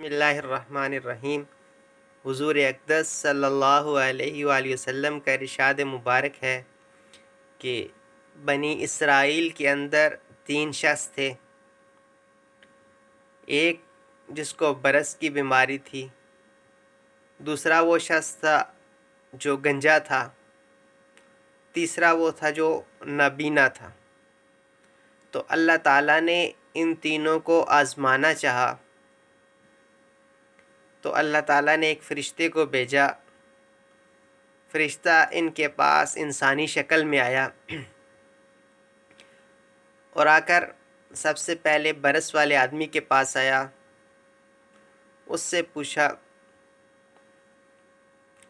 بسم اللہ الرحمن الرحیم۔ حضور اقدس صلی اللہ علیہ وآلہ وسلم کا ارشاد مبارک ہے کہ بنی اسرائیل کے اندر 3 شخص تھے۔ ایک جس کو برس کی بیماری تھی، دوسرا وہ شخص تھا جو گنجا تھا، تیسرا وہ تھا جو نابینا تھا۔ تو اللہ تعالیٰ نے ان تینوں کو آزمانا چاہا تو اللہ تعالیٰ نے ایک فرشتے کو بھیجا۔ فرشتہ ان کے پاس انسانی شکل میں آیا اور آ کر سب سے پہلے برس والے آدمی کے پاس آیا۔ اس سے پوچھا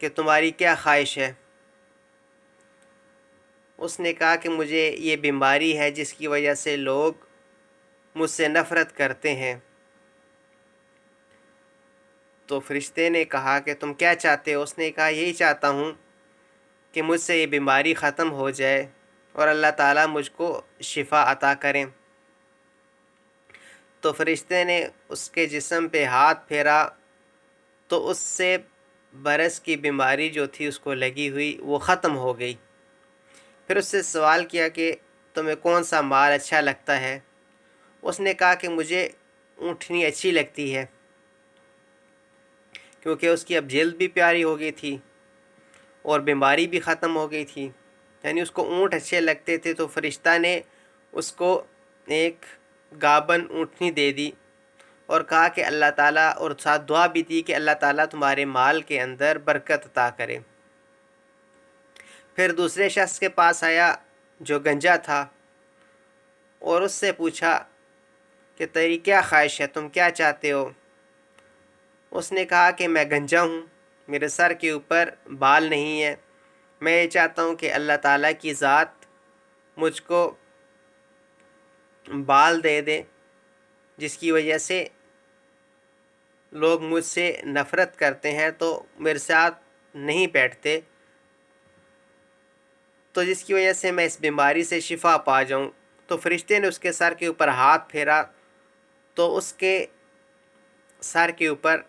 کہ تمہاری کیا خواہش ہے؟ اس نے کہا کہ مجھے یہ بیماری ہے جس کی وجہ سے لوگ مجھ سے نفرت کرتے ہیں۔ تو فرشتے نے کہا کہ تم کیا چاہتے ہو؟ اس نے کہا یہی چاہتا ہوں کہ مجھ سے یہ بیماری ختم ہو جائے اور اللہ تعالیٰ مجھ کو شفا عطا کریں۔ تو فرشتے نے اس کے جسم پہ ہاتھ پھیرا تو اس سے برس کی بیماری جو تھی اس کو لگی ہوئی وہ ختم ہو گئی۔ پھر اس سے سوال کیا کہ تمہیں کون سا مال اچھا لگتا ہے؟ اس نے کہا کہ مجھے اونٹنی اچھی لگتی ہے، کیونکہ اس کی اب جلد بھی پیاری ہو گئی تھی اور بیماری بھی ختم ہو گئی تھی، یعنی اس کو اونٹ اچھے لگتے تھے۔ تو فرشتہ نے اس کو ایک گابن اونٹنی دے دی اور کہا کہ اللہ تعالیٰ، اور ساتھ دعا بھی دی کہ اللہ تعالیٰ تمہارے مال کے اندر برکت عطا کرے۔ پھر دوسرے شخص کے پاس آیا جو گنجا تھا اور اس سے پوچھا کہ تیری کیا خواہش ہے، تم کیا چاہتے ہو؟ اس نے کہا کہ میں گنجا ہوں، میرے سر کے اوپر بال نہیں ہے، میں یہ چاہتا ہوں کہ اللہ تعالیٰ کی ذات مجھ کو بال دے دے جس کی وجہ سے لوگ مجھ سے نفرت کرتے ہیں تو میرے ساتھ نہیں بیٹھتے، تو جس کی وجہ سے میں اس بیماری سے شفا پا جاؤں۔ تو فرشتے نے اس کے سر کے اوپر ہاتھ پھیرا تو اس کے سر کے اوپر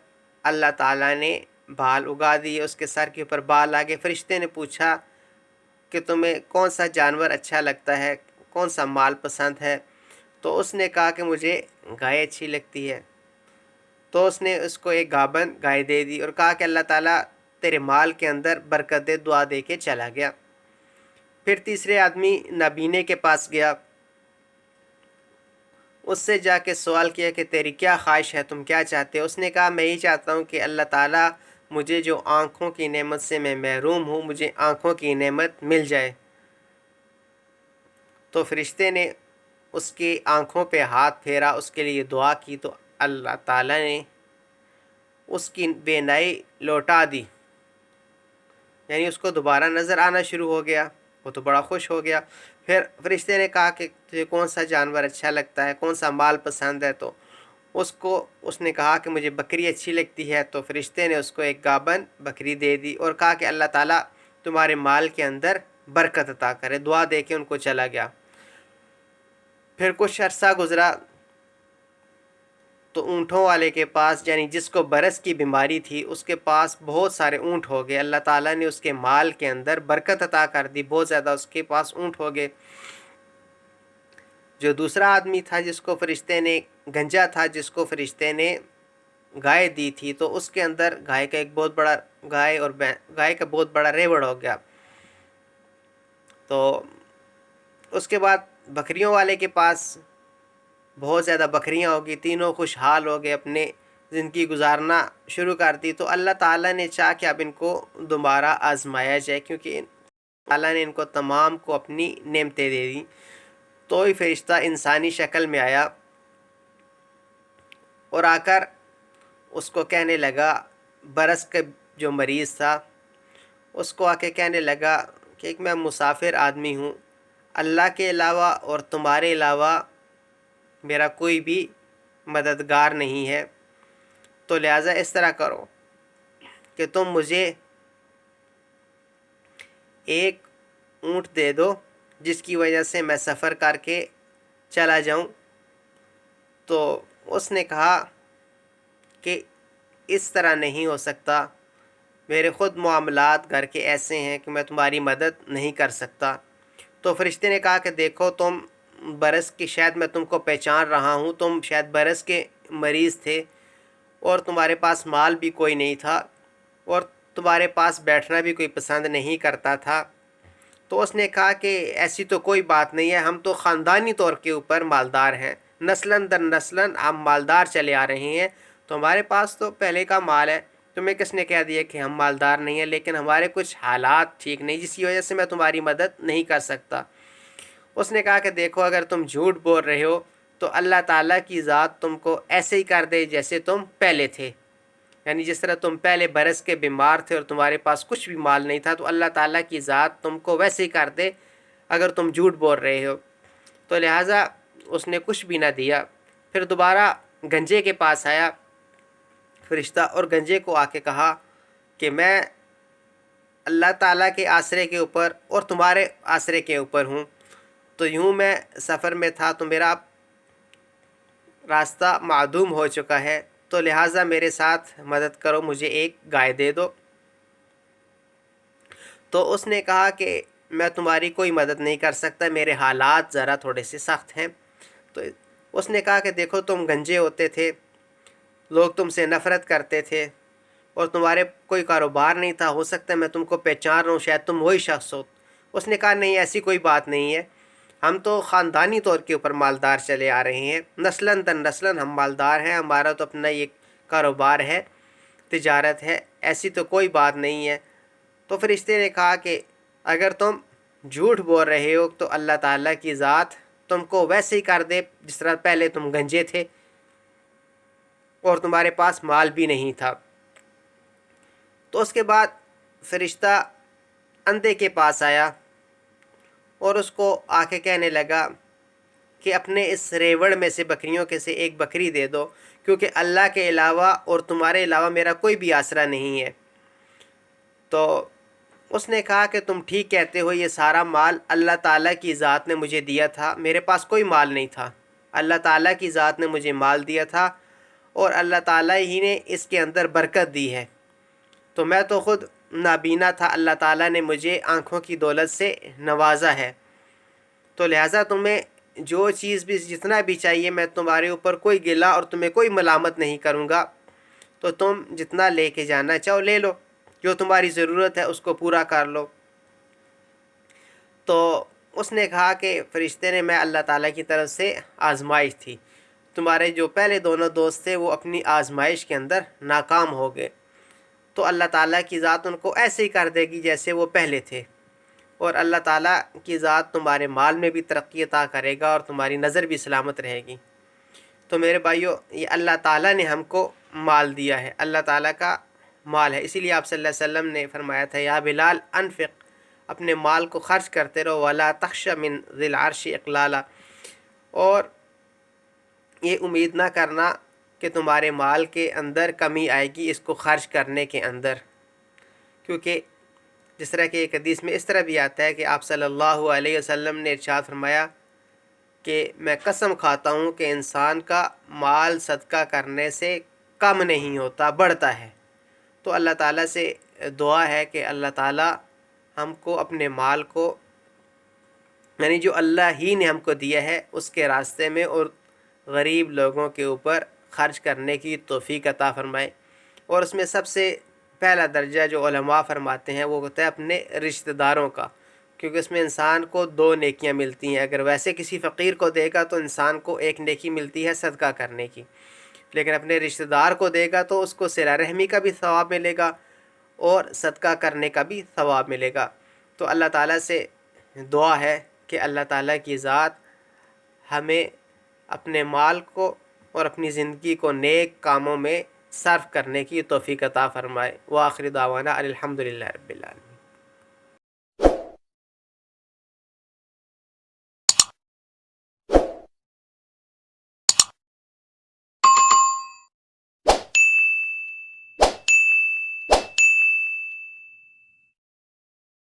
اللہ تعالیٰ نے بال اگا دیے، اس کے سر کے اوپر بال آ گئے۔ فرشتے نے پوچھا کہ تمہیں کون سا جانور اچھا لگتا ہے، کون سا مال پسند ہے؟ تو اس نے کہا کہ مجھے گائے اچھی لگتی ہے۔ تو اس نے اس کو ایک گابن گائے دے دی اور کہا کہ اللہ تعالیٰ تیرے مال کے اندر برکت دے، دعا دے کے چلا گیا۔ پھر تیسرے آدمی نابینے کے پاس گیا، اس سے جا کے سوال کیا کہ تیری کیا خواہش ہے، تم کیا چاہتے ہو؟ اس نے کہا میں یہ چاہتا ہوں کہ اللہ تعالیٰ مجھے جو آنکھوں کی نعمت سے میں محروم ہوں، مجھے آنکھوں کی نعمت مل جائے۔ تو فرشتے نے اس کی آنکھوں پہ ہاتھ پھیرا، اس کے لیے دعا کی تو اللہ تعالیٰ نے اس کی بینائی لوٹا دی، یعنی اس کو دوبارہ نظر آنا شروع ہو گیا۔ وہ تو بڑا خوش ہو گیا۔ پھر فرشتے نے کہا کہ تجھے کون سا جانور اچھا لگتا ہے، کون سا مال پسند ہے؟ تو اس نے کہا کہ مجھے بکری اچھی لگتی ہے۔ تو فرشتے نے اس کو ایک گابن بکری دے دی اور کہا کہ اللہ تعالیٰ تمہارے مال کے اندر برکت عطا کرے، دعا دے کے ان کو چلا گیا۔ پھر کچھ عرصہ گزرا تو اونٹوں والے کے پاس، یعنی جس کو برس کی بیماری تھی، اس کے پاس بہت سارے اونٹ ہو گئے۔ اللہ تعالیٰ نے اس کے مال کے اندر برکت عطا کر دی، بہت زیادہ اس کے پاس اونٹ ہو گئے۔ جو دوسرا آدمی تھا جس کو فرشتے نے گنجا تھا، جس کو فرشتے نے گائے دی تھی، تو اس کے اندر گائے کا بہت بڑا ریوڑ ہو گیا۔ تو اس کے بعد بکریوں والے کے پاس بہت زیادہ بکریاں ہو گئی، تینوں خوشحال ہو گئے، اپنے زندگی گزارنا شروع کر دی۔ تو اللہ تعالیٰ نے چاہا کہ اب ان کو دوبارہ آزمایا جائے، کیونکہ اللہ نے ان کو تمام کو اپنی نعمتیں دے دی۔ تو ہی فرشتہ انسانی شکل میں آیا اور آ کر اس کو کہنے لگا، برس کا جو مریض تھا اس کو آ کے کہنے لگا کہ میں مسافر آدمی ہوں، اللہ کے علاوہ اور تمہارے علاوہ میرا کوئی بھی مددگار نہیں ہے، تو لہٰذا اس طرح کرو کہ تم مجھے ایک اونٹ دے دو جس کی وجہ سے میں سفر کر کے چلا جاؤں۔ تو اس نے کہا کہ اس طرح نہیں ہو سکتا، میرے خود معاملات گھر کے ایسے ہیں کہ میں تمہاری مدد نہیں کر سکتا۔ تو فرشتے نے کہا کہ دیکھو تم برس کی، شاید میں تم کو پہچان رہا ہوں، تم شاید برس کے مریض تھے اور تمہارے پاس مال بھی کوئی نہیں تھا اور تمہارے پاس بیٹھنا بھی کوئی پسند نہیں کرتا تھا۔ تو اس نے کہا کہ ایسی تو کوئی بات نہیں ہے، ہم تو خاندانی طور کے اوپر مالدار ہیں، نسلاً در نسلاً ہم مالدار چلے آ رہے ہیں، تو ہمارے پاس تو پہلے کا مال ہے۔ تمہیں کس نے کہہ دیا کہ ہم مالدار نہیں ہیں؟ لیکن ہمارے کچھ حالات ٹھیک نہیں، جس کی وجہ سے میں تمہاری مدد نہیں کر سکتا۔ اس نے کہا کہ دیکھو اگر تم جھوٹ بول رہے ہو تو اللہ تعالیٰ کی ذات تم کو ایسے ہی کر دے جیسے تم پہلے تھے، یعنی جس طرح تم پہلے برس کے بیمار تھے اور تمہارے پاس کچھ بھی مال نہیں تھا، تو اللہ تعالیٰ کی ذات تم کو ویسے ہی کر دے اگر تم جھوٹ بول رہے ہو۔ تو لہٰذا اس نے کچھ بھی نہ دیا۔ پھر دوبارہ گنجے کے پاس آیا فرشتہ اور گنجے کو آ کے کہا کہ میں اللہ تعالیٰ کے آسرے کے اوپر اور تمہارے آسرے کے اوپر ہوں، تو یوں میں سفر میں تھا تو میرا راستہ معدوم ہو چکا ہے، تو لہٰذا میرے ساتھ مدد کرو، مجھے ایک گائے دے دو۔ تو اس نے کہا کہ میں تمہاری کوئی مدد نہیں کر سکتا، میرے حالات ذرا تھوڑے سے سخت ہیں۔ تو اس نے کہا کہ دیکھو تم گنجے ہوتے تھے، لوگ تم سے نفرت کرتے تھے اور تمہارے کوئی کاروبار نہیں تھا، ہو سکتا ہے میں تم کو پہچان رہا ہوں، شاید تم وہی شخص ہو۔ اس نے کہا نہیں، ایسی کوئی بات نہیں ہے، ہم تو خاندانی طور کے اوپر مالدار چلے آ رہے ہیں، نسلاً در نسلاً ہم مالدار ہیں، ہمارا تو اپنا یہ کاروبار ہے، تجارت ہے، ایسی تو کوئی بات نہیں ہے۔ تو فرشتے نے کہا کہ اگر تم جھوٹ بول رہے ہو تو اللہ تعالیٰ کی ذات تم کو ویسے ہی کر دے جس طرح پہلے تم گنجے تھے اور تمہارے پاس مال بھی نہیں تھا۔ تو اس کے بعد فرشتہ اندھے کے پاس آیا اور اس کو آ کے کہنے لگا کہ اپنے اس ریوڑ میں سے بکریوں کے سے ایک بکری دے دو، کیونکہ اللہ کے علاوہ اور تمہارے علاوہ میرا کوئی بھی آسرا نہیں ہے۔ تو اس نے کہا کہ تم ٹھیک کہتے ہو، یہ سارا مال اللہ تعالیٰ کی ذات نے مجھے دیا تھا، میرے پاس کوئی مال نہیں تھا، اللہ تعالیٰ کی ذات نے مجھے مال دیا تھا اور اللہ تعالیٰ ہی نے اس کے اندر برکت دی ہے، تو میں تو خود نابینا تھا، اللہ تعالیٰ نے مجھے آنکھوں کی دولت سے نوازا ہے، تو لہٰذا تمہیں جو چیز بھی جتنا بھی چاہیے میں تمہارے اوپر کوئی گلہ اور تمہیں کوئی ملامت نہیں کروں گا، تو تم جتنا لے کے جانا چاہو لے لو، جو تمہاری ضرورت ہے اس کو پورا کر لو۔ تو اس نے کہا کہ فرشتے نے، میں اللہ تعالیٰ کی طرف سے آزمائش تھی، تمہارے جو پہلے دونوں دوست تھے وہ اپنی آزمائش کے اندر ناکام ہو گئے، تو اللہ تعالیٰ کی ذات ان کو ایسے ہی کر دے گی جیسے وہ پہلے تھے، اور اللہ تعالیٰ کی ذات تمہارے مال میں بھی ترقی عطا کرے گا اور تمہاری نظر بھی سلامت رہے گی۔ تو میرے بھائیو، یہ اللہ تعالیٰ نے ہم کو مال دیا ہے، اللہ تعالیٰ کا مال ہے، اسی لیے آپ صلی اللہ علیہ وسلم نے فرمایا تھا یا بلال انفق، اپنے مال کو خرچ کرتے رہو، ولا تخش من ذی العرش اقلالا، اور یہ امید نہ کرنا کہ تمہارے مال کے اندر کمی آئے گی اس کو خرچ کرنے کے اندر، کیونکہ جس طرح کہ ایک حدیث میں اس طرح بھی آتا ہے کہ آپ صلی اللہ علیہ وسلم نے ارشاد فرمایا کہ میں قسم کھاتا ہوں کہ انسان کا مال صدقہ کرنے سے کم نہیں ہوتا، بڑھتا ہے۔ تو اللہ تعالیٰ سے دعا ہے کہ اللہ تعالیٰ ہم کو اپنے مال کو، یعنی جو اللہ ہی نے ہم کو دیا ہے، اس کے راستے میں اور غریب لوگوں کے اوپر خرچ کرنے کی توفیق عطا فرمائے۔ اور اس میں سب سے پہلا درجہ جو علماء فرماتے ہیں وہ ہوتا ہے اپنے رشتہ داروں کا، کیونکہ اس میں انسان کو دو نیکیاں ملتی ہیں، اگر ویسے کسی فقیر کو دے گا تو انسان کو ایک نیکی ملتی ہے صدقہ کرنے کی، لیکن اپنے رشتہ دار کو دے گا تو اس کو صلہ رحمی کا بھی ثواب ملے گا اور صدقہ کرنے کا بھی ثواب ملے گا۔ تو اللہ تعالیٰ سے دعا ہے کہ اللہ تعالیٰ کی ذات ہمیں اپنے مال کو اور اپنی زندگی کو نیک کاموں میں صرف کرنے کی توفیق عطا فرمائے۔ وآخر دعوانا الحمدللہ رب العالمین۔